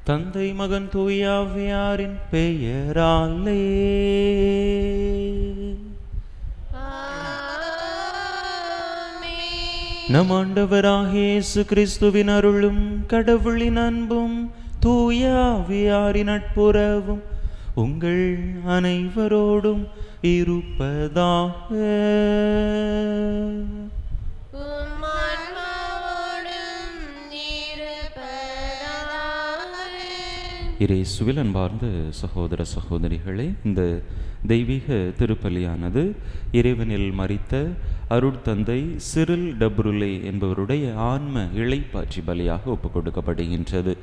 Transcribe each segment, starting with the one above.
தந்தை மகன் தூயாவியாரின் பெயராலே. நம் ஆண்டவராகிய இயேசு கிறிஸ்துவின் அருளும் கடவுளின் அன்பும் தூயாவியாரின் நட்புறவும் உங்கள் அனைவரோடும் இருப்பதாக. இயேசுவில் அன்பார்ந்த சகோதர சகோதரிகளே, இந்த தெய்வீக திருப்பலியானது இறைவனில் மரித்த அருட்தந்தை சிரில் டப்ருலே என்பவருடைய ஆன்ம இளைப்பாற்றி பலியாக ஒப்புக் கொடுக்கப்படுகின்றது.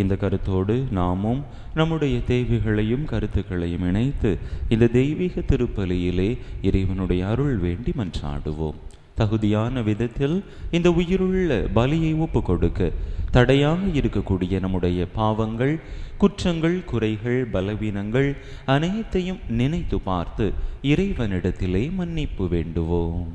இந்த கருத்தோடு நாமும் நம்முடைய தேவைகளையும் கருத்துக்களையும் இணைத்து இந்த தெய்வீக திருப்பலியிலே இறைவனுடைய அருள் வேண்டி மன்றாடுவோம். தகுதியான விதத்தில் இந்த உயிருள்ள பலியை ஒப்பு கொடுக்க தடையாக இருக்கக்கூடிய நம்முடைய பாவங்கள், குற்றங்கள், குறைகள், பலவீனங்கள் அனைத்தையும் நினைத்து பார்த்து இறைவனிடத்திலே மன்னிப்பு வேண்டுவோம்.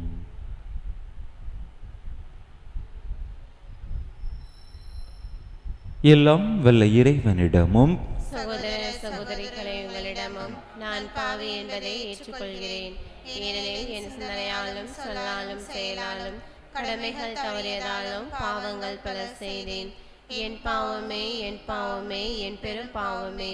எல்லாம் வல்ல இறைவனிடமும் சகோதர சகோதரிகளை உங்களிடமும் நான் பாவி என்பதை ஏற்றுக்கொள்கிறேன். ஏனெனில் என் சிந்தனையாலும் சொல்லாலும் செயலாலும் கடமைகள் தவறியதாலும் பாவங்கள் பல செய்தேன். என் பாவமே என் பாவமே என் பெரும் பாவமே.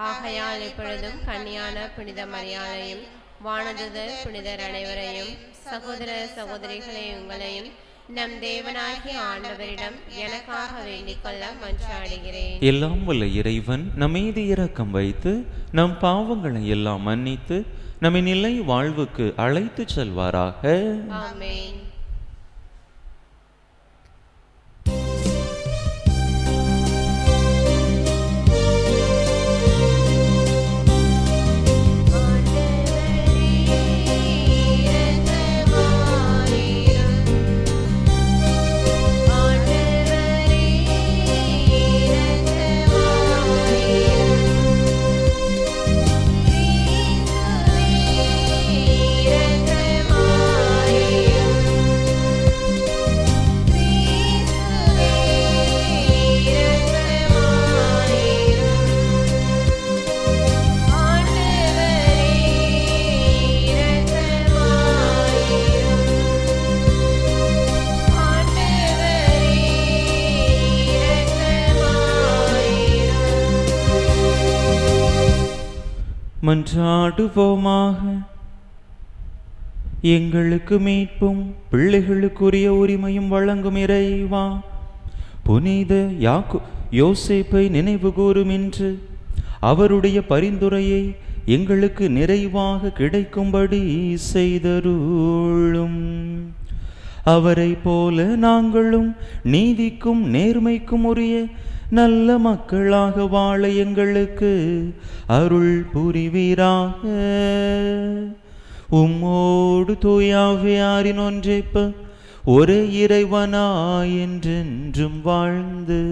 ஆகையால் இப்பொழுதும் கன்னியான புனித மரியாதையும் வானதுதர் புனிதர் அனைவரையும் சகோதர சகோதரிகளை உங்களையும் நம் தேவனாகிய ஆண்டவரிடம் எனக்காக வேண்டிக் கொள்ள மன்றாடுகிறேன். எல்லாம் வல்ல இறைவன் நம் மீது இரக்கம் வைத்து நம் பாவங்களை எல்லாம் மன்னித்து நம்மை நிலை வாழ்வுக்கு அழைத்து செல்வாராக. ஆமென். மன்றாடுவோமாக. எங்களுக்கு மீட்பும் பிள்ளைகளுக்குரிய உரிமையும் வழங்கும் இறைவா, புனித யோசேப்பை நினைவு கூறும் இன்று அவருடைய பரிந்துரையை எங்களுக்கு நிறைவாக கிடைக்கும்படி செய்தருளும். அவரை போல நாங்களும் நீதிக்கும் நேர்மைக்கும் உரிய நல்ல மக்களாக வாழ எங்களுக்கு அருள் புரிவீராக. உம்மோடு தூயாவியாரின் ஒன்றைப்ப ஒரே இறைவனாய் என்றென்றும் வாழ்ந்து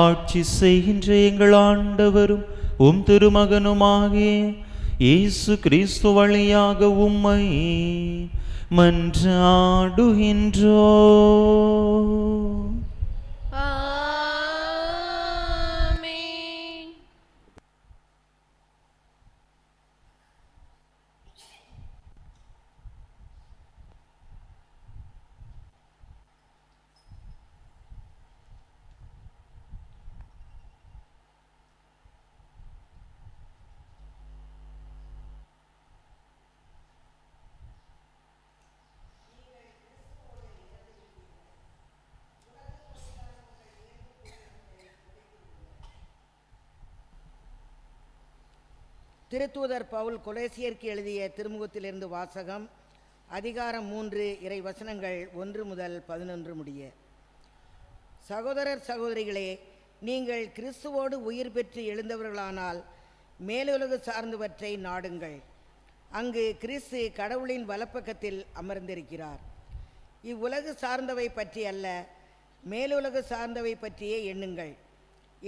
ஆட்சி செய்கின்ற எங்கள் ஆண்டவரும் உம் திருமகனுமாகிய இயேசு கிறிஸ்து வழியாக உம்மை மன்றாடுகின்றோ. திருத்தூதர் பவுல் கொலேசியருக்கு எழுதிய திருமுகத்திலிருந்து வாசகம். அதிகாரம் 3, இறை வசனங்கள் 1 முதல் 11 முடிய. சகோதரர் சகோதரிகளே, நீங்கள் கிறிஸ்துவோடு உயிர் பெற்று எழுந்தவர்களானால் மேலுலகு சார்ந்தவற்றை நாடுங்கள். அங்கு கிறிஸ்து கடவுளின் வலப்பக்கத்தில் அமர்ந்திருக்கிறார். இவ்வுலகு சார்ந்தவை பற்றி அல்ல, மேலுலகு சார்ந்தவை பற்றியே எண்ணுங்கள்.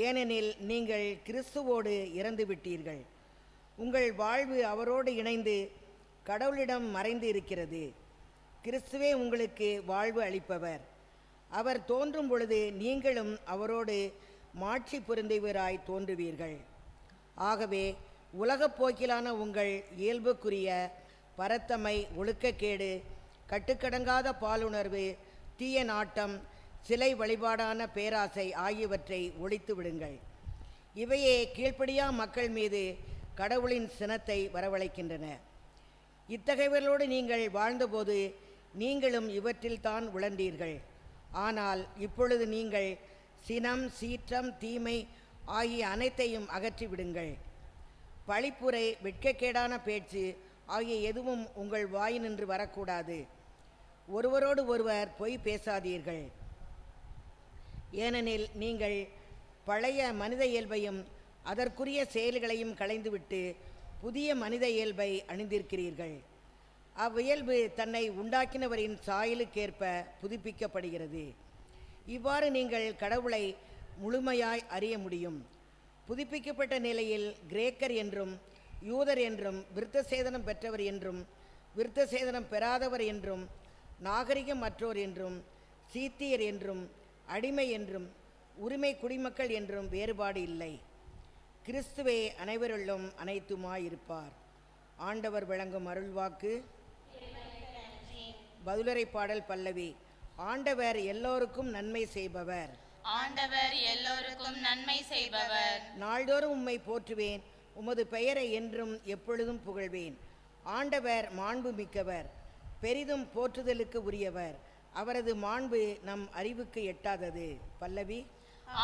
ஏனெனில் நீங்கள் கிறிஸ்துவோடு இறந்து விட்டீர்கள். உங்கள் வாழ்வு அவரோடு இணைந்து கடவுளிடம் மறைந்து இருக்கிறது. கிறிஸ்துவே உங்களுக்கு வாழ்வு அளிப்பவர். அவர் தோன்றும் பொழுது நீங்களும் அவரோடு மாட்சி பொருந்தியவராய் தோன்றுவீர்கள். ஆகவே உலகப் போக்கிலான உங்கள் இயல்புக்குரிய பரத்தமை, ஒழுக்கக்கேடு, கட்டுக்கடங்காத பாலுணர்வு, தீய நாட்டம், சிலை வழிபாடான பேராசை ஆகியவற்றை ஒழித்து விடுங்கள். இவையே கீழ்ப்படியா மக்கள் மீது கடவுளின் சினத்தை வரவழைக்கின்றன. இத்தகையவர்களோடு நீங்கள் வாழ்ந்தபோது நீங்களும் இவற்றில்தான் உழன்றீர்கள். ஆனால் இப்பொழுது நீங்கள் சினம், சீற்றம், தீமை ஆகிய அனைத்தையும் அகற்றிவிடுங்கள். பழிப்புரை, வெட்கக்கேடான பேச்சு ஆகிய எதுவும் உங்கள் வாயினின்று வரக்கூடாது. ஒருவரோடு ஒருவர் பொய் பேசாதீர்கள். ஏனெனில் நீங்கள் பழைய மனித இயல்பையும் அதற்குரிய செயல்களையும் களைந்துவிட்டு புதிய மனித இயல்பை அணிந்திருக்கிறீர்கள். அவ்வியல்பு தன்னை உண்டாக்கினவரின் சாயலுக்கேற்ப புதுப்பிக்கப்படுகிறது. இவ்வாறு நீங்கள் கடவுளை முழுமையாய் அறிய முடியும். புதுப்பிக்கப்பட்ட நிலையில் கிரேக்கர் என்றும் யூதர் என்றும், விருத்த சேதனம் பெற்றவர் என்றும் விருத்த சேதனம் பெறாதவர் என்றும், நாகரிகமற்றோர் என்றும், சீத்தியர் என்றும், அடிமை என்றும், உரிமை குடிமக்கள் என்றும் வேறுபாடு இல்லை. கிறிஸ்துவே அனைவருள்ளும் அனைத்துமாயிருப்பார். ஆண்டவர் வழங்கும் அருள்வாக்கு. பதிலுரை பாடல் பல்லவி. ஆண்டவர் எல்லோருக்கும் நன்மை செய்பவர். ஆண்டவர் எல்லோருக்கும் நன்மை செய்பவர். நாள்தோறும் உம்மை போற்றுவேன், உமது பெயரை என்றும் எப்பொழுதும் புகழ்வேன். ஆண்டவர் மாண்பு மிக்கவர், பெரிதும் போற்றுதலுக்கு உரியவர். அவரது மாண்பு நம் அறிவுக்கு எட்டாதது. பல்லவி.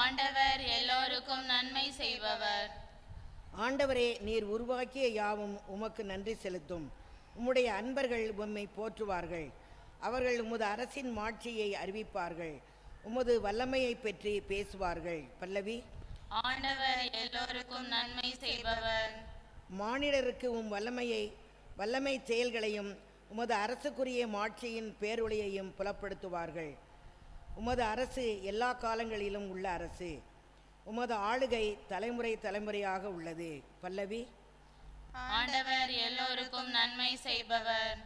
ஆண்டவர் எல்லோருக்கும் நன்மை செய்பவர். ஆண்டவரே, நீர் உருவாக்கிய யாவும் உமக்கு நன்றி செலுத்தும். உம்முடைய அன்பர்கள் உம்மை போற்றுவார்கள். அவர்கள் உமது அரசின் மாட்சியை அறிவிப்பார்கள். உமது வல்லமையை பற்றி பேசுவார்கள். பல்லவி. ஆண்டவர் எல்லோருக்கும் நன்மை செய்பவர். மானிடருக்கு வல்லமை செயல்களையும் உமது அரசுக்குரிய மாட்சியின் பேரொளியையும் புலப்படுத்துவார்கள். உமது அரசு எல்லா காலங்களிலும் உள்ள அரசு. உமது ஆளுகை தலைமுறை தலைமுறையாக உள்ளது. பல்லவி. ஆண்டவர் எல்லோருக்கும் நன்மை செய்பவர்.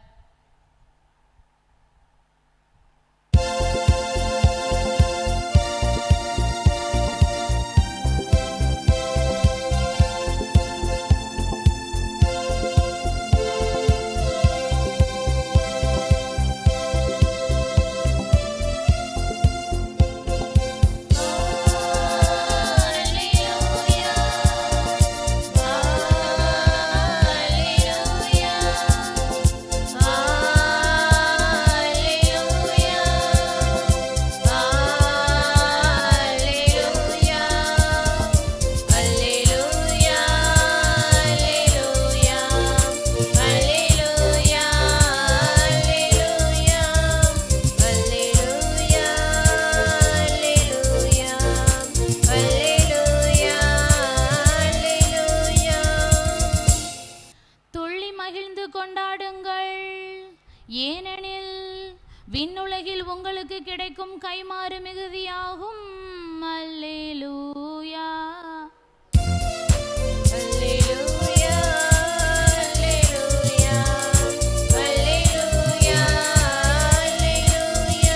விண்ணுலகில் உங்களுக்கு கிடைக்கும் கைமாறு மிகுதியாகும். அல்லேலூயா. அல்லேலூயா, அல்லேலூயா, அல்லேலூயா, அல்லேலூயா,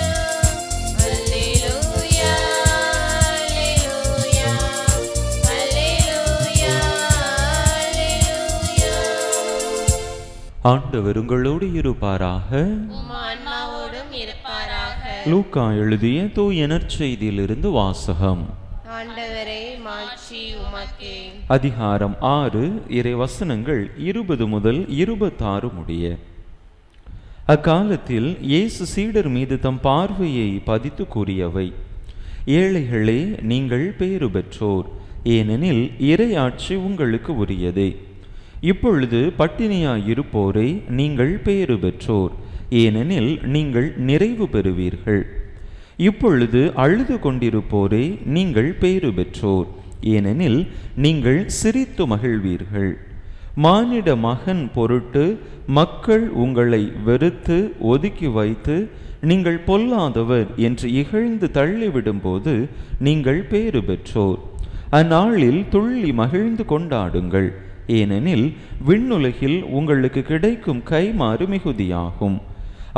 அல்லேலூயா, அல்லேலூயா, அல்லேலூயா, அல்லேலூயா. ஆண்டவர் உங்களோடு இருப்பாராக. லூக்கா எழுதிய தூய நற்செய்தியிலிருந்து வாசகம். ஆண்டவரே, மாட்சி உமக்கே. அதிகாரம் 6, இறைவசனங்கள் 20 முதல் 26 முடிய. அக்காலத்தில் இயேசு சீடர் மீது தம் பார்வையை பதித்து கூறியவை: ஏழைகளே, நீங்கள் பேறு பெற்றோர், ஏனெனில் இறையாட்சி உங்களுக்கு உரியதே. இப்பொழுது பட்டினியாயிருப்போரை நீங்கள் பேறு பெற்றோர், ஏனெனில் நீங்கள் நிறைவு பெறுவீர்கள். இப்பொழுது அழுது கொண்டிருப்போரே நீங்கள் பேறு பெற்றோர், ஏனெனில் நீங்கள் சிரித்து மகிழ்வீர்கள். மானிட மகன் பொருட்டு மக்கள் உங்களை வெறுத்து ஒதுக்கி வைத்து நீங்கள் பொல்லாதவர் என்று இகழ்ந்து தள்ளிவிடும்போது நீங்கள் பேறு பெற்றோர். அந்நாளில் துள்ளி மகிழ்ந்து கொண்டாடுங்கள், ஏனெனில் விண்ணுலகில் உங்களுக்கு கிடைக்கும் கைமாறு மிகுதியாகும்.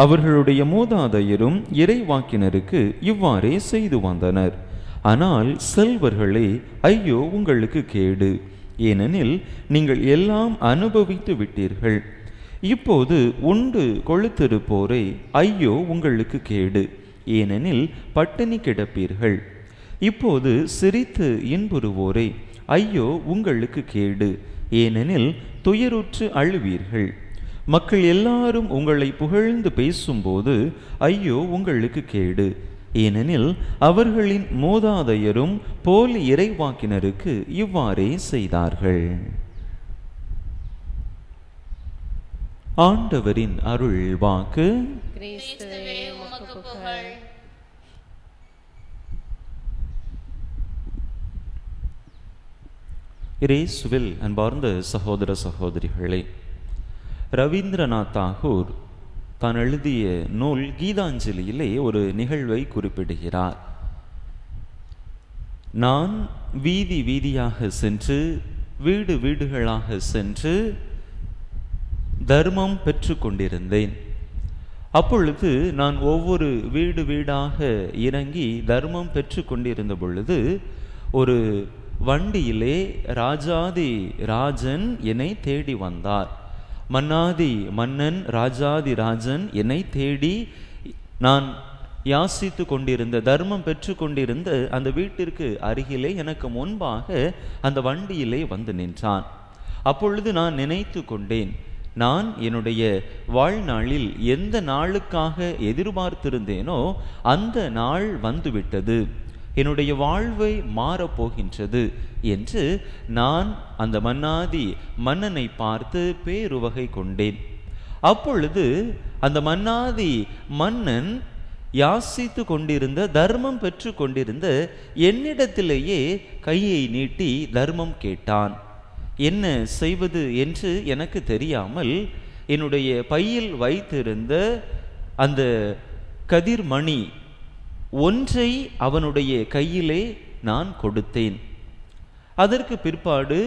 அவர்களுடைய மூதாதையரும் இறைவாக்கினருக்கு இவ்வாறே செய்து வந்தனர். ஆனால் செல்வர்களே, ஐயோ உங்களுக்கு கேடு, ஏனெனில் நீங்கள் எல்லாம் அனுபவித்து விட்டீர்கள். இப்போது உண்டு கொழுத்திருப்போரே, ஐயோ உங்களுக்கு கேடு, ஏனெனில் பட்டினி கிடப்பீர்கள். இப்போது சிரித்து இன்புறுவோரே, ஐயோ உங்களுக்கு கேடு, ஏனெனில் துயருற்று அழுவீர்கள். மக்கள் எல்லாரும் உங்களை புகழ்ந்து பேசும்போது ஐயோ உங்களுக்கு கேடு, ஏனெனில் அவர்களின் மூதாதையரும் போலி இறைவாக்கினருக்கு இவ்வாறே செய்தார்கள். ஆண்டவரின் அருள் வாக்கு. கிறிஸ்துவே உமக்கு புகழ். இயேசுவில் அன்பார்ந்த சகோதர சகோதரிகளே, ரவீந்திரநாத் தாகூர் தான் எழுதிய நூல் கீதாஞ்சலியிலே ஒரு நிகழ்வை குறிப்பிடுகிறார். நான் வீதி வீதியாக சென்று வீடு வீடுகளாக சென்று தர்மம் பெற்று கொண்டிருந்தேன். அப்பொழுது நான் ஒவ்வொரு வீடு வீடாக இறங்கி தர்மம் பெற்று கொண்டிருந்த பொழுது ஒரு வண்டியிலே ராஜாதி ராஜன் என்னை தேடி வந்தார். மன்னாதி மன்னன் ராஜாதி ராஜன் என்னை தேடி நான் யாசித்து கொண்டிருந்த தர்மம் பெற்று கொண்டிருந்த அந்த வீட்டிற்கு அருகிலே எனக்கு முன்பாக அந்த வண்டியிலே வந்து நின்றான். அப்பொழுது நான் நினைத்து கொண்டேன், நான் என்னுடைய வாழ்நாளில் எந்த நாளுக்காக எதிர்பார்த்திருந்தேனோ அந்த நாள் வந்துவிட்டது, என்னுடைய வாழ்வை மாறப்போகின்றது என்று நான் அந்த மன்னாதி மன்னனை பார்த்து பேருவகை கொண்டேன். அப்பொழுது அந்த மன்னாதி மன்னன் யாசித்து கொண்டிருந்த தர்மம் பெற்று கொண்டிருந்த என்னிடத்திலேயே கையை நீட்டி தர்மம் கேட்டான். என்ன செய்வது என்று எனக்கு தெரியாமல் என்னுடைய பையில் வைத்திருந்த அந்த கதிர்மணி ஒன்றை அவனுடைய கையிலே நான் கொடுத்தேன். அதற்கு பிற்பாடு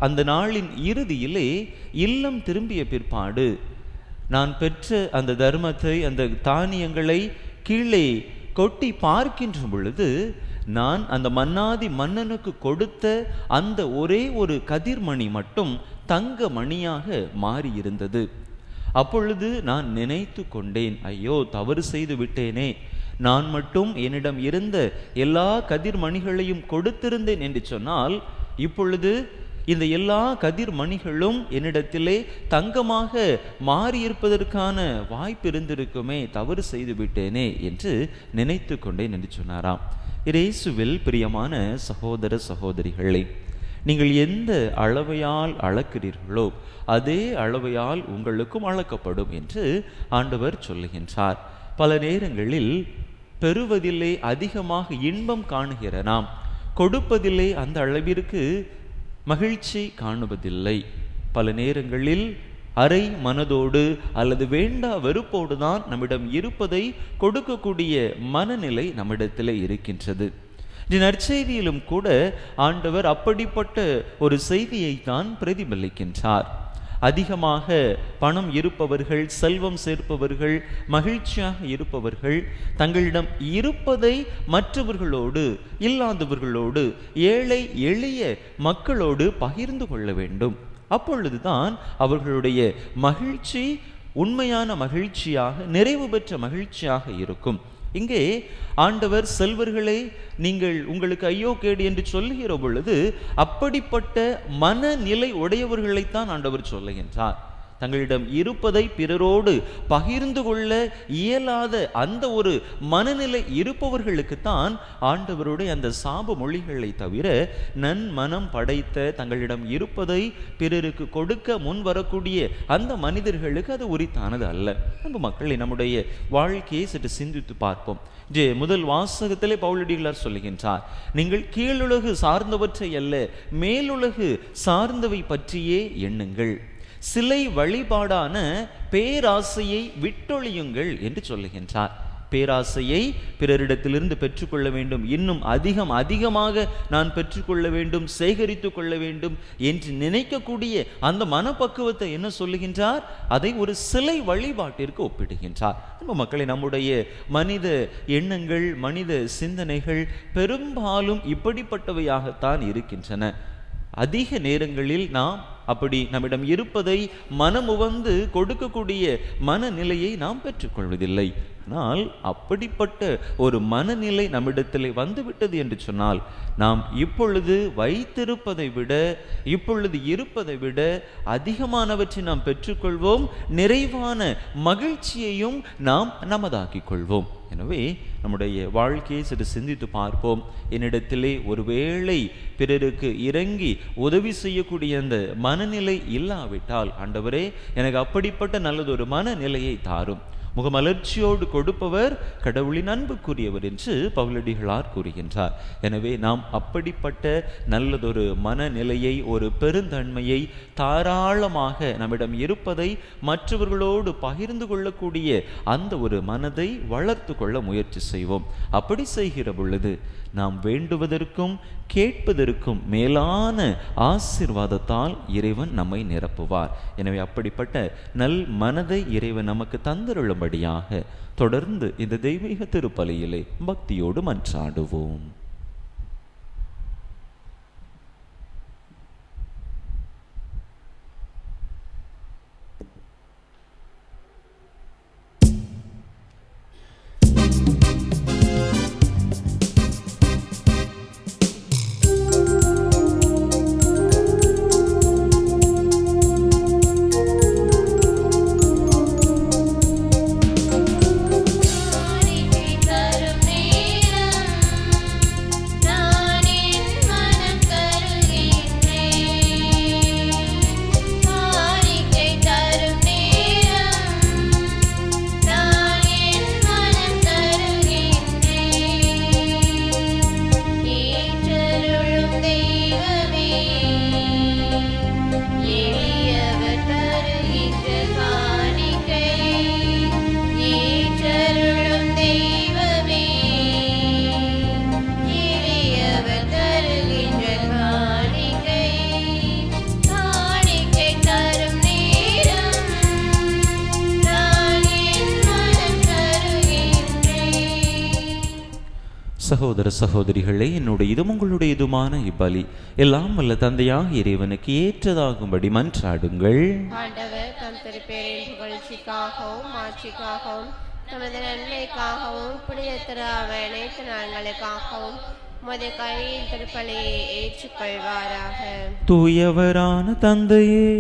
அந்த நாளின் இறுதியிலே இல்லம் திரும்பிய பிற்பாடு நான் பெற்ற அந்த தர்மத்தை, அந்த தானியங்களை கீழே கொட்டி பார்க்கின்ற பொழுது நான் அந்த மன்னாதி மன்னனுக்கு கொடுத்த அந்த ஒரே ஒரு கதிர்மணி மட்டும் தங்க மணியாக மாறியிருந்தது. அப்பொழுது நான் நினைத்து கொண்டேன், ஐயோ தவறு செய்து விட்டேனே, நான் மட்டும் என்னிடம் இருந்த எல்லா கதிர்மணிகளையும் கொடுத்திருந்தேன் என்று சொன்னால் இப்பொழுது இந்த எல்லா கதிர்மணிகளும் என்னிடத்திலே தங்கமாக மாறியிருப்பதற்கான வாய்ப்பு இருந்திருக்குமே, தவறு செய்து விட்டேனே என்று நினைத்து கொண்டேன் என்று சொன்னாராம். இயேசுவில் பிரியமான சகோதர சகோதரிகளே, நீங்கள் எந்த அளவையால் அளக்கிறீர்களோ அதே அளவையால் உங்களுக்கும் அளக்கப்படும் என்று ஆண்டவர் சொல்லுகின்றார். பல நேரங்களில் பெறுவதிலே அதிகமாக இன்பம் காணுகிற நாம் கொடுப்பதிலே அந்த அளவிற்கு மகிழ்ச்சி காணுவதில்லை. பல நேரங்களில் அரை மனதோடு அல்லது வேண்டா வெறுப்போடு தான் நம்மிடம் இருப்பதை கொடுக்கக்கூடிய மனநிலை நம்மிடத்திலே இருக்கின்றது. நற்செய்தியிலும் கூட ஆண்டவர் அப்படிப்பட்ட ஒரு செய்தியை தான் பிரதிபலிக்கின்றார். அதிகமாக பணம் இருப்பவர்கள், செல்வம் சேர்ப்பவர்கள், மகிழ்ச்சியாக இருப்பவர்கள் தங்களிடம் இருப்பதை மற்றவர்களோடு, இல்லாதவர்களோடு, ஏழை எளிய மக்களோடு பகிர்ந்து கொள்ள வேண்டும். அப்பொழுதுதான் அவர்களுடைய மகிழ்ச்சி உண்மையான மகிழ்ச்சியாக, நிறைவு பெற்ற மகிழ்ச்சியாக இருக்கும். இங்கே ஆண்டவர் செல்வர்களே நீங்கள் உங்களுக்கு ஐயோ கேடு என்று சொல்லுகிற பொழுது அப்படிப்பட்ட மனநிலை உடையவர்களைத்தான் ஆண்டவர் சொல்லுகின்றார். தங்களிடம் இருப்பதை பிறரோடு பகிர்ந்து கொள்ள இயலாத அந்த ஒரு மனநிலை இருப்பவர்களுக்குத்தான் ஆண்டவருடைய அந்த சாப மொழிகளை தவிர நன்மனம் படைத்த தங்களிடம் இருப்பதை பிறருக்கு கொடுக்க முன் வரக்கூடிய அந்த மனிதர்களுக்கு அது உரித்தானது அல்ல. நம்ம மக்களை நம்முடைய வாழ்க்கையை சற்று சிந்தித்து பார்ப்போம். முதல் வாசகத்திலே பவுலடிகளார் சொல்லுகின்றார், நீங்கள் கீழுலகு சார்ந்தவற்றை அல்ல மேலுலகு சார்ந்தவை பற்றியே எண்ணுங்கள், சிலை வழிபாடான பேராசையை விட்டொழியுங்கள் என்று சொல்லுகின்றார். பேராசையை பிறரிடத்திலிருந்து பெற்றுக்கொள்ள வேண்டும், இன்னும் அதிகமாக நான் பெற்றுக்கொள்ள வேண்டும், சேகரித்து கொள்ள வேண்டும் என்று நினைக்கக்கூடிய அந்த மனப்பக்குவத்தை என்ன சொல்லுகின்றார்? அதை ஒரு சிலை வழிபாட்டிற்கு ஒப்பிடுகின்றார். மக்களை, நம்முடைய மனித எண்ணங்கள், மனித சிந்தனைகள் பெரும்பாலும் இப்படிப்பட்டவையாகத்தான் இருக்கின்றன. அதிக நேரங்களில் நாம் அப்படி நம்மிடம் இருப்பதை மனமுவந்து கொடுக்கக்கூடிய மனநிலையை நாம் பெற்றுக்கொள்வதில்லை. ஆனால் அப்படிப்பட்ட ஒரு மனநிலை நம்மிடத்தில் வந்துவிட்டது என்று சொன்னால், நாம் இப்பொழுது வைத்திருப்பதை விட, இப்பொழுது இருப்பதை விட அதிகமானவற்றை நாம் பெற்றுக்கொள்வோம், நிறைவான மகிழ்ச்சியையும் நாம் நமதாக்கிக் கொள்வோம். எனவே நம்முடைய வாழ்க்கையை சற்று சிந்தித்து பார்ப்போம். என்னிடத்திலே ஒருவேளை பிறருக்கு இறங்கி உதவி செய்யக்கூடிய அந்த மனநிலை இல்லாவிட்டால், ஆண்டவரே எனக்கு அப்படிப்பட்ட நல்லதொரு மனநிலையை தாரும். முகமலர்ச்சியோடு கொடுப்பவர் கடவுளின் அன்புக்குரியவர் என்று பவுலடிகளார் கூறுகின்றார். எனவே நாம் அப்படிப்பட்ட நல்லதொரு மனநிலையை, ஒரு பெருந்தன்மையை, தாராளமாக நம்மிடம் இருப்பதை மற்றவர்களோடு பகிர்ந்து கொள்ளக்கூடிய அந்த ஒரு மனதை வளர்த்து கொள்ள முயற்சி செய்வோம். அப்படி செய்கிற பொழுது நாம் வேண்டுவதற்கும் கேட்பதற்கும் மேலான ஆசீர்வாதத்தால் இறைவன் நம்மை நிரப்புவார். எனவே அப்படிப்பட்ட நல் மனதை இறைவன் நமக்கு தந்தருளும்படியாக தொடர்ந்து இந்த தெய்வீக திருப்பலியிலே பக்தியோடு மன்றாடுவோம். சகோதர சகோதரிகளே, என்னுடைய இதும் உங்களுடைய இதுமான இப்பலி எல்லாம் வல்ல தந்தையாக இறைவனுக்கு ஏற்றதாகும்படி மன்றாடுங்கள். ஆண்டவர் தம் திருப்பேரின் புகழ்ச்சிக்காகவும் ஆட்சிக்காகவும் தமது நன்மைக்காகவும் புனித திரு அவை அனைத்து நலன்களுக்காகவும் உமது கையில் திருப்பலியை ஏற்றுக்கொள்வாராக. தூயவரான தந்தையே,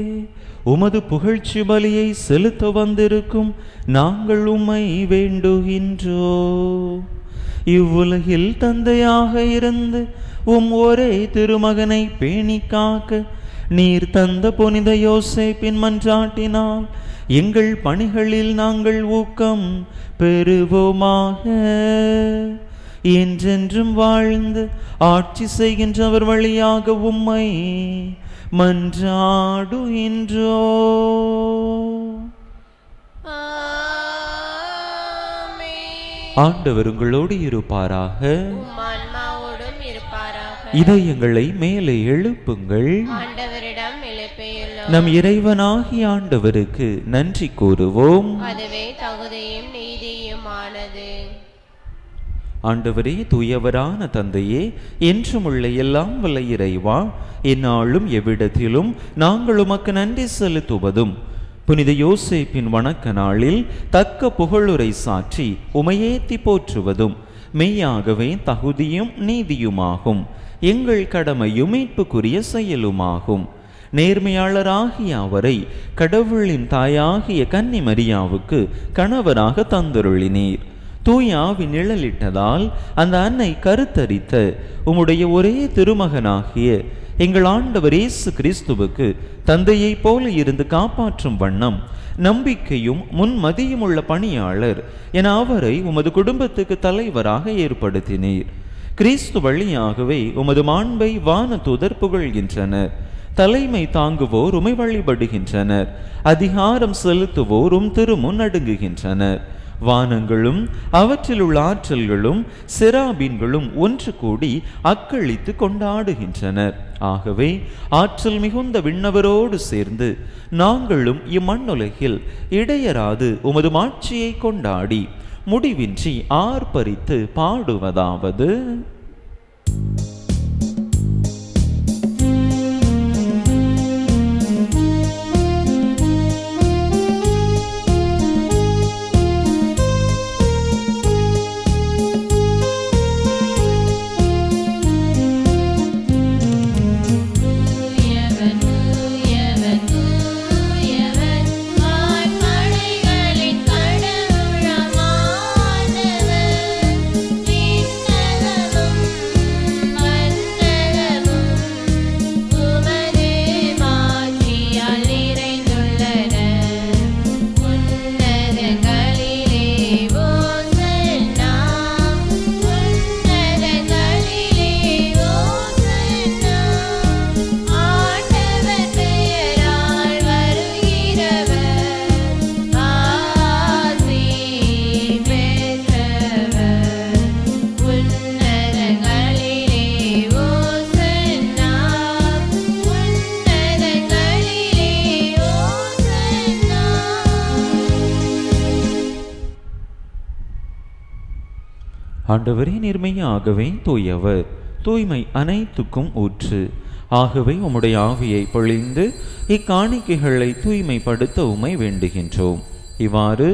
உமது புகழ்ச்சி பலியை செலுத்த வந்திருக்கும் நாங்கள் உம்மை வேண்டுகின்றோம். இவ்வுலகில் தந்தையாக இருந்து உம் ஒரே திருமகனை பேணி காக்க நீர் தந்த புனித யோசேப்பின் மன்றாட்டினால் எங்கள் பணிகளில் நாங்கள் ஊக்கம் பெறுவோமாக. என்றென்றும் வாழ்ந்து ஆட்சி செய்கின்றவர் வழியாக உம்மை மன்றாடுகின்றோ. ஆண்டவர் உங்களோடு இருப்பாராக. இதயங்களை மேலே எழுப்புங்கள். நம் இறைவனாகிய ஆண்டவருக்கு நன்றி கூறுவோம். அதுவே தகுதியும் நீதியுமானது. ஆண்டவரே, தூயவரான தந்தையே, என்றுமுள்ள எல்லாம் வல்ல இறைவா, எந்நாளும் எவ்விடத்திலும் நாங்கள் உமக்கு நன்றி செலுத்துவதும் புனித யோசேப்பின் வணக்க நாளில் தக்க புகழுரை சாற்றி உமையேத்தி போற்றுவதும் மெய்யாகவே தகுதியும் நீதியுமாகும். எங்கள் கடமையும் மீட்புக்குரிய செயலுமாகும். நேர்மையாளராகிய அவரை கடவுளின் தாயாகிய கன்னி மரியாவுக்கு கணவராக தந்தருளினீர். தூயாவின் நிழலிட்டதால் அந்த அன்னை கருத்தரித்த உம்முடைய ஒரே திருமகனாகிய எங்கள் ஆண்டவர் இயேசு கிறிஸ்துவுக்கு தந்தையை போல இருந்து காப்பாற்றும் வண்ணம் நம்பிக்கையும் முன்மதியும் உள்ள பணியாளர் என அவரை உமது குடும்பத்துக்கு தலைவராக ஏற்படுத்தினீர். கிறிஸ்து வழியாகவே உமது மாண்பை வான தூதர் புகழ்கின்றனர். தலைமை தாங்குவோர் உமை வழிபடுகின்றனர். அதிகாரம் செலுத்துவோரும் திருமுன் நடுங்குகின்றனர். வானங்களும் அவற்றில் உள்ள ஆற்றல்களும் செராபீன்களும் ஒன்று கூடி அக்களித்து கொண்டாடுகின்றனர். ஆகவே ஆற்றல் மிகுந்த விண்ணவரோடு சேர்ந்து நாங்களும் இம்மண்ணுலகில் இடையராது உமது மாட்சியை கொண்டாடி முடிவின்றி ஆர்ப்பரித்து பாடுவதாவது: ஆண்டவரே, நேர்மையாகவே தூயவர், தூய்மை அனைத்துக்கும் ஊற்று. ஆகவே உம்முடைய ஆவியை பொழிந்து இக்காணிக்கைகளை தூய்மைப்படுத்த உம்மை வேண்டுகின்றோம். இவ்வாறு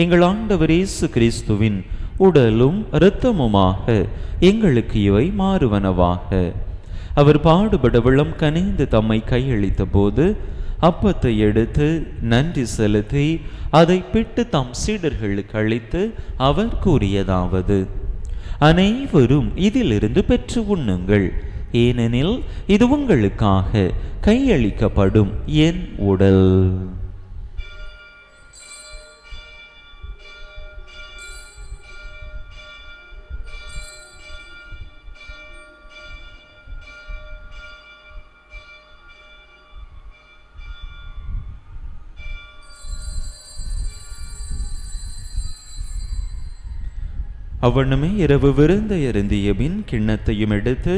எங்கள் ஆண்டவர் இயேசு கிறிஸ்துவின் உடலும் இரத்தமுமாக எங்களுக்கு இவை மாறுவனவாக. அவர் பாடுபட விளம் கனிந்து தம்மை கையளித்த போது அப்பத்தை எடுத்து நன்றி செலுத்தி அதை பிட்டு தம் சீடர்களுக்கு அளித்து அவர் கூறியதாவது: அனைவரும் இதிலிருந்து பெற்று உண்ணுங்கள், ஏனெனில் இது உங்களுக்காக கையளிக்கப்படும் என் உடல். அவ்வண்ணமே இரவு விருந்தை அருந்திய பின் கிண்ணத்தையும் எடுத்து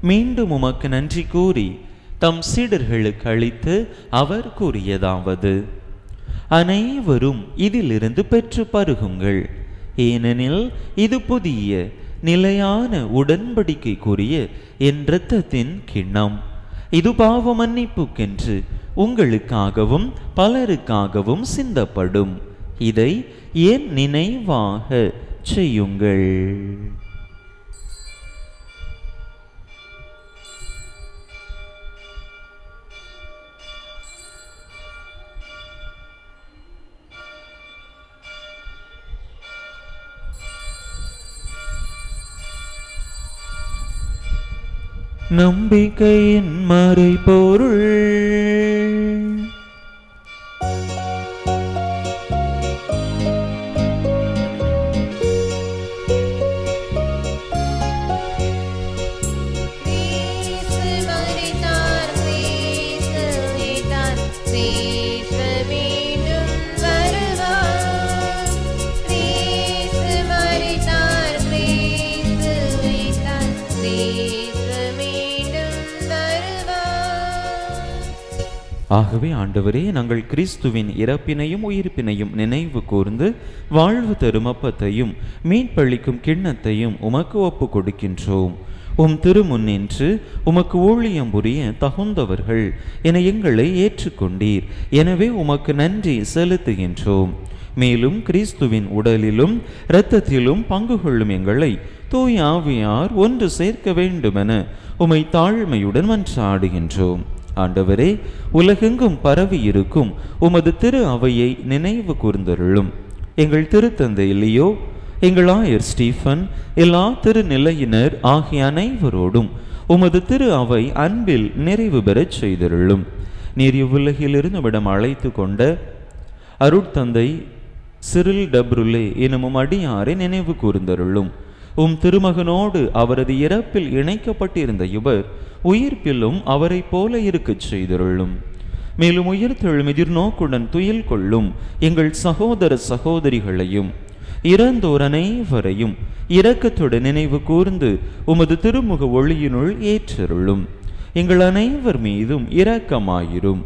மீண்டும் உமக்கு நன்றி கூறி தம் சீடர்களுக்கு அளித்து அவர் கூறியதாவது: அனைவரும் இதிலிருந்து பெற்று பருகுங்கள், ஏனெனில் இது புதிய நிலையான உடன்படிக்கைக்குரிய என் இரத்தத்தின் கிண்ணம். இது பாவ மன்னிப்புக்கென்று உங்களுக்காகவும் பலருக்காகவும் சிந்தப்படும். இதை என் நினைவாக செய்யுங்கள். நம்பிக்கையின் மறைபொருள். ஆகவே ஆண்டவரே, நாங்கள் கிறிஸ்துவின் இறப்பினையும் உயிர்ப்பினையும் நினைவு கூர்ந்து வாழ்வு தரும் அப்பத்தையும் மீன்பளிக்கும் கிண்ணத்தையும் உமக்கு ஒப்பு கொடுக்கின்றோம். உம் திருமுன்னின்று உமக்கு ஊழியம் புரிய தகுந்தவர்கள் என எங்களை ஏற்றுக்கொண்டீர். எனவே உமக்கு நன்றி செலுத்துகின்றோம். மேலும் கிறிஸ்துவின் உடலிலும் இரத்தத்திலும் பங்கு கொள்ளும் எங்களை தூய் ஆவியார் ஒன்று சேர்க்க வேண்டுமென உமை தாழ்மையுடன் மன்றாடுகின்றோம். ஆண்டவரே, உலகெங்கும் பரவி இருக்கும் உமது திரு அவையை நினைவு கூர்ந்தருளும். எங்கள் திருத்தந்தை லியோ, எங்கள் ஆயர் ஸ்டீஃபன், எல்லா திருநிலையினர் ஆகிய அனைவரோடும் உமது திரு அவை அன்பில் நிறைவு பெறச் செய்தருளும். நீர் இவ்வுலகிலிருந்து விடம் அழைத்து கொண்ட அருட்தந்தை சிரில் டப்ருலே எனும் அடியாரை நினைவு கூர்ந்தருளும். உம் திருமகனோடு அவரது இறப்பில் இணைக்கப்பட்டிருந்த இவர் உயிர்ப்பிலும் அவரை போல இருக்கச் செய்தருளும். மேலும் உயிர்த்தெழும் எதிர்நோக்குடன் துயில் கொள்ளும் எங்கள் சகோதர சகோதரிகளையும் இறந்தோர் அனைவரையும் இரக்கத்துடன் நினைவு கூர்ந்து உமது திருமுக ஒளியினுள் ஏற்றருளும். எங்கள் அனைவர் மீதும் இரக்கமாயிரும்.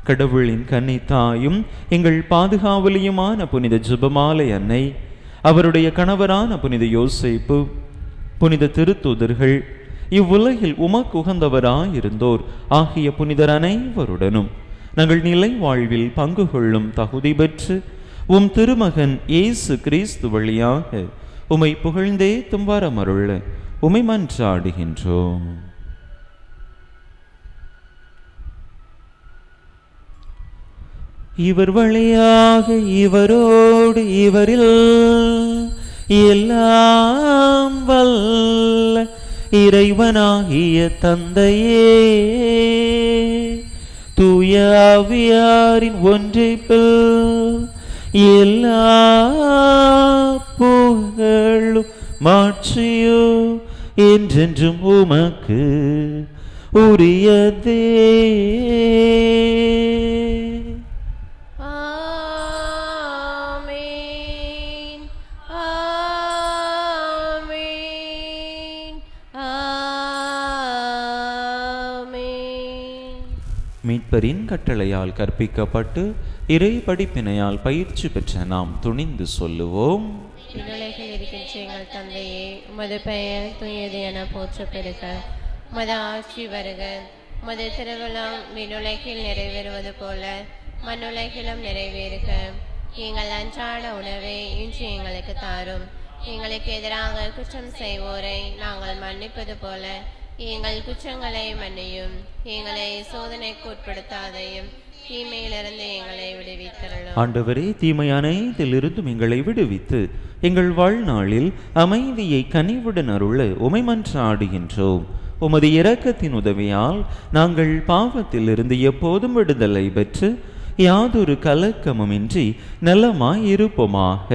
கடவுளின் கன்னித்தாயும் எங்கள் பாதுகாவலியுமான புனித ஜெபமாலை அன்னை, அவருடைய கணவரான புனித யோசேப்பு, புனித திருத்தூதர்கள், இவ்வுலகில் உமக்கு உகந்தவராயிருந்தோர் ஆகிய புனிதர் அனைவருடனும் நாங்கள் நிலை வாழ்வில் பங்கு கொள்ளும் தகுதி பெற்று உம் திருமகன் இயேசு கிறிஸ்து வழியாக உமை புகழ்ந்தே தும்வரமருள உமை மன்றாடுகின்றோம். இவர் வழியாக இவரோடு இவரில் எல்லாம் வல்ல இறைவனாகிய தந்தையே, தூய ஆவியாரின் ஒன்றைப்பில் எல்லா புகழும் மாட்சியும் என்றென்றும் உமக்கு உரியதே. ஆமென், ஆமென், ஆமென். மீட்பரின் கட்டளையால் கற்பிக்கப்பட்டு இறை படிப்பினையால் பயிற்சி பெற்ற நாம் துணிந்து சொல்லுவோம். விண்ணுலகில் இருக்கின்ற எங்கள் தந்தையே, உமது பெயர் தூயது என போற்ற பெறுக. உமது ஆட்சி வருக. உமது திருவிழம் விண்ணுலகில் நிறைவேறுவது போல மண்ணுலகிலும் நிறைவேறுக. எங்கள் அன்றாட உணவை இன்று எங்களுக்கு தாரும். எங்களுக்கு எதிராக குற்றம் செய்வோரை நாங்கள் மன்னிப்பது போல எங்கள் குற்றங்களை மன்னியும். எங்களை சோதனைக்கு உட்படுத்தாதையும், தீமையிலிருந்து எங்களை விடுவித்தருளும். ஆண்டவரே, தீமை அனைத்திலிருந்தும் எங்களை விடுவித்து எங்கள் வாழ்நாளில் அமைதியை கனிவுடன் அருள உமை மன்றாடுகின்றோம். உமது இரக்கத்தின் உதவியால் நாங்கள் பாவத்திலிருந்து எப்போதும் விடுதலை பெற்று யாதொரு கலக்கமுமின்றி நலமாய் இருப்போமாக.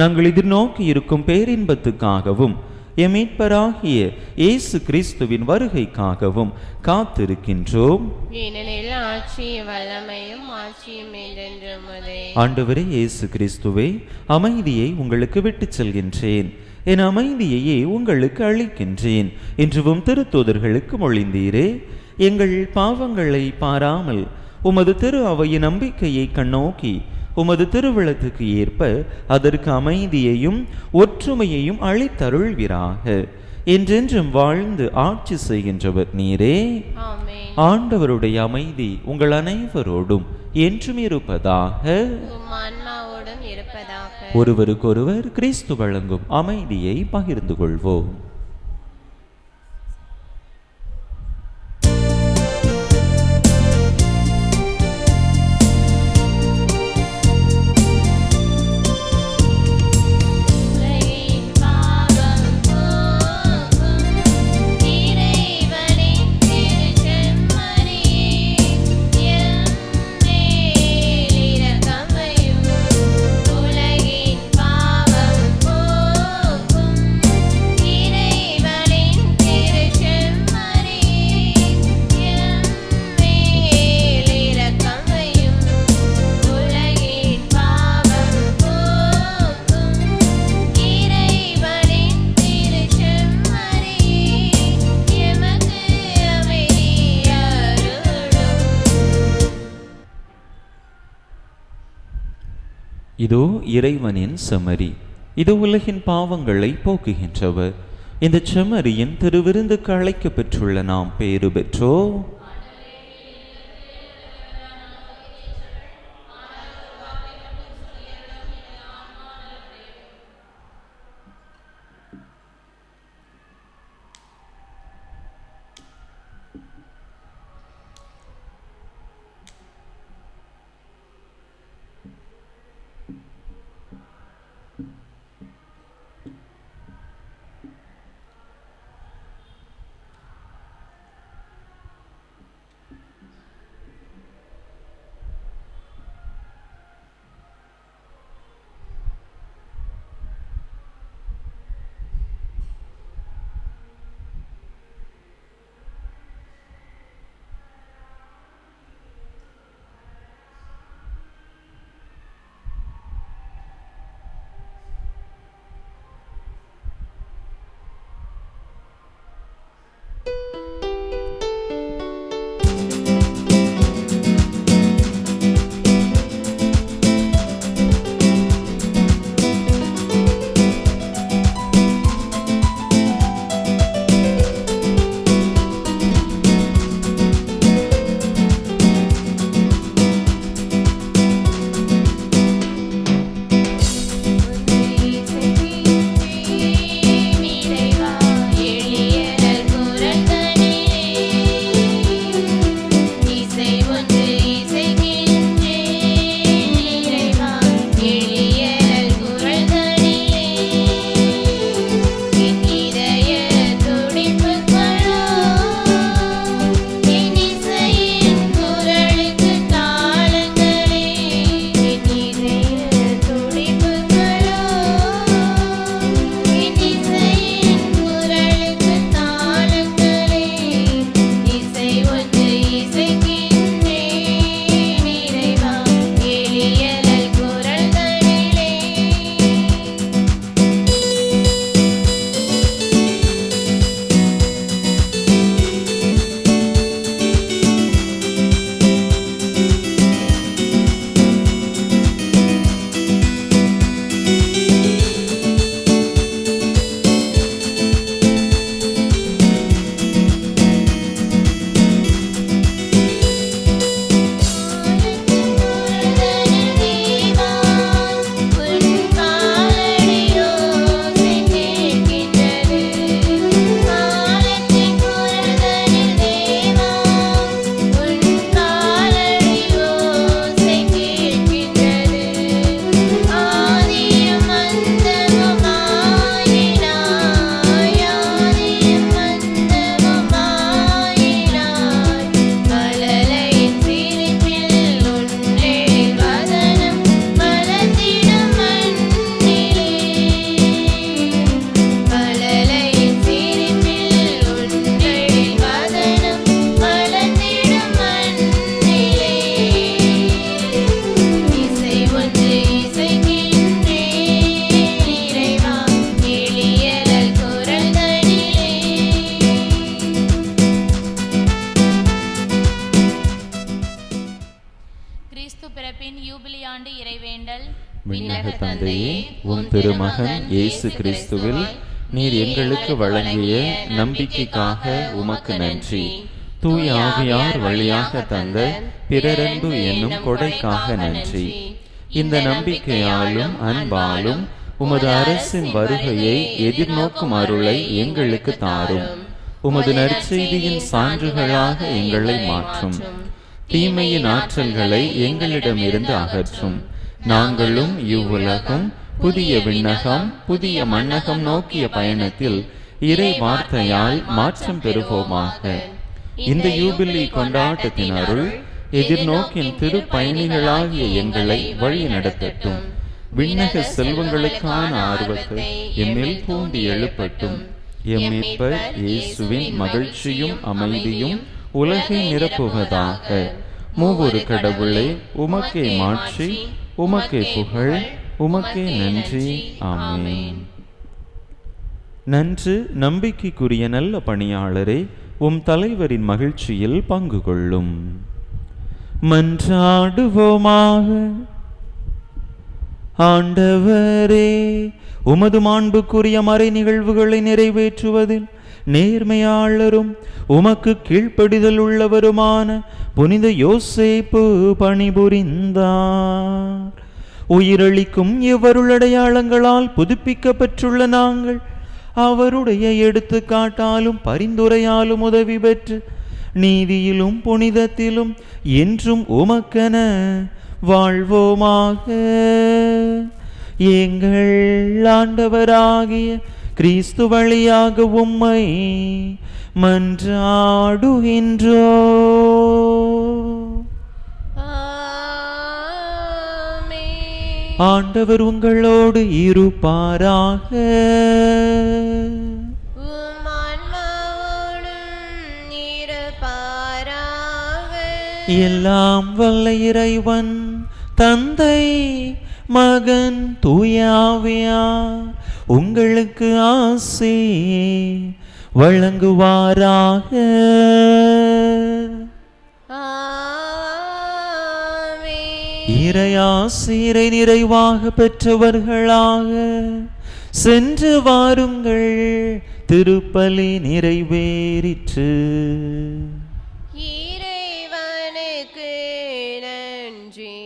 நாங்கள் எதிர்நோக்கி இருக்கும் பேரின்பத்துக்காகவும் எம் மீட்பராகிய இயேசு கிறிஸ்துவின் வருகைக்காகவும் காத்திருக்கின்றோம். ஏனெனில் ஆட்சி வல்லமையும் ஆட்சியும் என்றென்றும் உமதே. ஆண்டவரே இயேசு கிறிஸ்துவே, அமைதியை உங்களுக்கு விட்டுச் செல்கின்றேன், என் அமைதியையே உங்களுக்கு அளிக்கின்றேன் என்றும் திருத்தூதர்களுக்கு மொழிந்தீரே. எங்கள் பாவங்களை பாராமல் உமது திரு அவையின் நம்பிக்கையை கண்ணோக்கி உமது திருவிழத்துக்கு ஏற்ப அதற்கு அமைதியையும் ஒற்றுமையையும் அளித்தருள்வீராக. என்றென்றும் வாழ்ந்து ஆட்சி செய்கின்றவர் நீரே. ஆமென். ஆண்டவருடைய அமைதி உங்கள் அனைவரோடும் என்றும் இருப்பதாக. உம் ஆன்மாவோடும் இருப்பதாக. ஒருவருக்கொருவர் கிறிஸ்து வழங்கும் அமைதியை பகிர்ந்து கொள்வோம். இதோ இறைவனின் செம்மறி, இது உலகின் பாவங்களை போக்குகின்றவர். இந்த செம்மறியின் திருவிருந்துக்கு அழைக்க பெற்றுள்ள நாம் பேறு பெற்றோ. தந்தையே, உம் திருமகன் இயேசு கிறிஸ்துவில் நீர் எங்களுக்கு வழங்கிய நம்பிக்கைக்காக உமக்கு நன்றி. தூய ஆவியார் வழியாக தந்த பிறரன்பு என்னும் கொடைக்காக நன்றி. இந்த நம்பிக்கையாலும் அன்பாலும் உமது அரசின் வருகையை எதிர்நோக்கும் அருளை எங்களுக்கு தாரும். உமது நற்செய்தியின் சான்றுகளாக எங்களை மாற்றும். தீமையின் ஆற்றல்களை எங்களிடமிருந்து அகற்றும். நாங்களும் இவ்வுலகம் புதிய விண்ணகம் புதிய மண்ணகம் நோக்கிய பயணத்தில் இறை வார்த்தையால் மாற்றம் பெறுவோமாக. இந்த யூபிலி கொண்டாட்டத்தின் அருள் எதிர்நோக்கின் திரு பயணிகளாகிய எங்களை வழி நடத்தட்டும். விண்ணக செல்வங்களுக்கான ஆர்வத்தை எம்மில் தூண்டி எழுப்பட்டும். எம் மீட்பர் இயேசுவின் மகிழ்ச்சியும் அமைதியும் உலகை நிரப்புவதாக. மூவொரு கடவுளே, உமக்கே மாட்சி, உமக்கே புகழ், உமக்கே நன்றி. ஆமென். நன்று நம்பிக்கைக்குரிய நல்ல பணியாளரே, உம் தலைவரின் மகிழ்ச்சியில் பங்கு கொள்ளும். மன்றாடுவோமாக. ஆண்டவரே, உமது மாண்புக்குரிய மறை நிகழ்வுகளை நிறைவேற்றுவதில் நேர்மையாளரும் உமக்கு கீழ்ப்படிதல் உள்ளவருமான புனித யோசேப்பு பணிபுரிந்தார். உயிரளிக்கும் இவ்வருளடையாளங்களால் புதுப்பிக்கப்பெற்றுள்ள நாங்கள் அவருடைய எடுத்துக்காட்டாலும் பரிந்துரையாலும் உதவி பெற்று நீதியிலும் புனிதத்திலும் என்றும் உமக்கென வாழ்வோமாக. எங்கள் ஆண்டவராகிய கிறிஸ்து வழியாக உம்மை மன்றாடுகின்றோ. ஆண்டவர் உங்களோடு இருப்பாராக. எல்லாம் வல்ல இறைவன் தந்தை மகன் தூயாவியார் உங்களுக்கு ஆசி வழங்குவாராக. இறையாசிரை நிறைவாக பெற்றவர்களாக சென்று வாருங்கள். திருப்பலி நிறைவேறிற்று. இறைவனுக்கு நன்றி.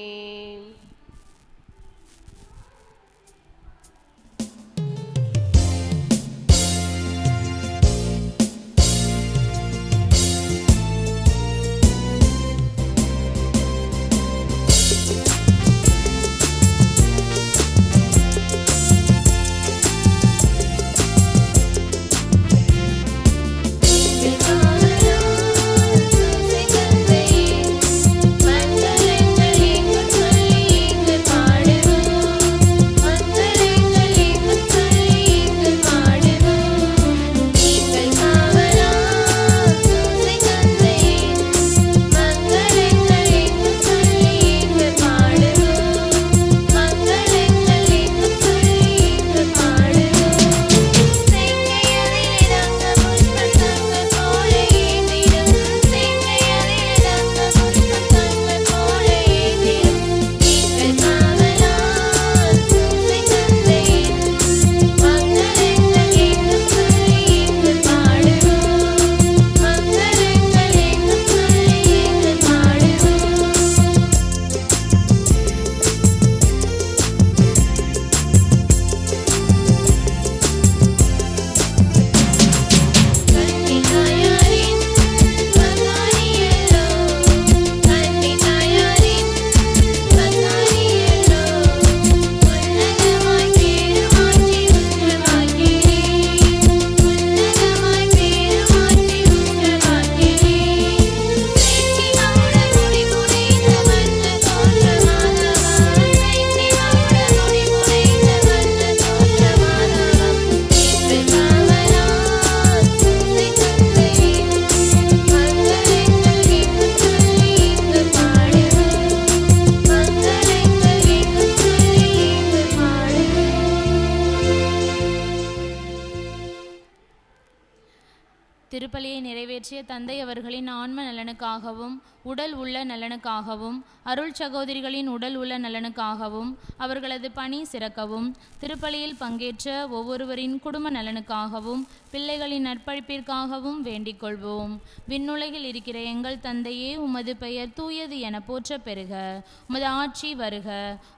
திருப்பலியை நிறைவேற்றிய தந்தை அவர்களின் ஆன்ம நலனுக்காகவும் உடல் உள்ள நலனுக்காகவும் அருள் சகோதரிகளின் உடல் உள்ள நலனுக்காகவும் அவர்களது பணி சிறக்கவும் திருப்பலியில் பங்கேற்ற ஒவ்வொருவரின் குடும்ப நலனுக்காகவும் பிள்ளைகளின் நற்பழிப்பிற்காகவும் வேண்டிக் கொள்வோம். விண்ணுலகில் இருக்கிற எங்கள் தந்தையே, உமது பெயர் தூயது என போற்ற பெறுக. உமது ஆட்சி வருக.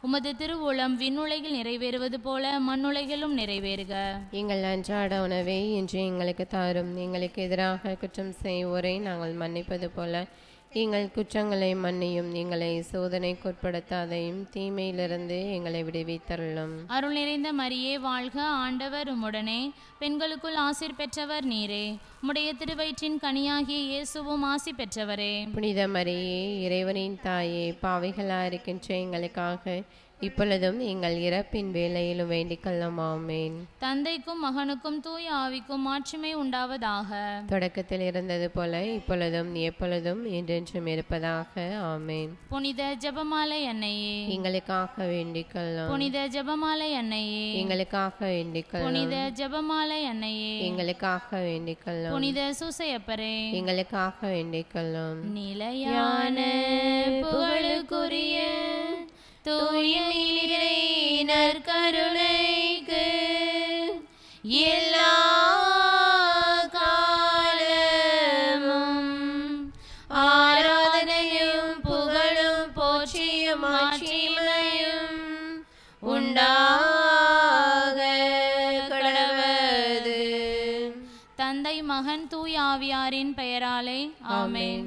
உமது திருவுளம் விண்ணுலகில் நிறைவேறுவது போல மண்ணுலகிலும் நிறைவேறுக. எங்கள் அன்றாட உணவை இன்று எங்களுக்கு தாரும். எங்களுக்கு எதிராக குற்றம் செய்வோரை நாங்கள் மன்னிப்பது போல எங்கள் குற்றங்களை மன்னியும். எங்களை சோதனைக்குட்படுத்தாதையும் தீமையிலிருந்து எங்களை விடுவித்தருளும். அருள் நிறைந்த மரியே வாழ்க. ஆண்டவர் உம்முடனே, பெண்களுக்குள் ஆசீர் பெற்றவர் நீரே. உம்முடைய திருவயிற்றின் கனியாகிய இயேசுவும் ஆசி பெற்றவரே. புனித மரியே, இறைவனின் தாயே, பாவிகளாயிருக்கின்ற எங்களுக்காக இப்பொழுதும் எங்கள் இறப்பின் வேளையிலும் வேண்டிக் கொள்ளும். ஆமேன். தந்தைக்கும் மகனுக்கும் தூய ஆவிக்கும் மாட்சிமை உண்டாவதாக. தொடக்கத்தில் இருந்தது போல இப்பொழுதும் எப்பொழுதும் என்றென்றும் இருப்பதாக. ஆமேன். புனித ஜெபமாலை அன்னையே, எங்களுக்காக வேண்டிக் கொள்ளும். புனித ஜெபமாலை அன்னையே, எங்களுக்காக வேண்டிக் கொள்ளும். புனித ஜெபமாலை அன்னையே, எங்களுக்காக வேண்டிக் கொள்ளும். புனித சூசையப்பரே, எங்களுக்காக வேண்டிக் கொள்ளும். நிலையான புகழுக்குரிய தூய நீரே, நற்கருணைக்கு எல்லா காலமும் ஆராதனையும் புகழும் போற்றியும் மாட்சிமையும் உண்டாக கடவது. தந்தை மகன் தூய ஆவியாரின் பெயராலே ஆமென்.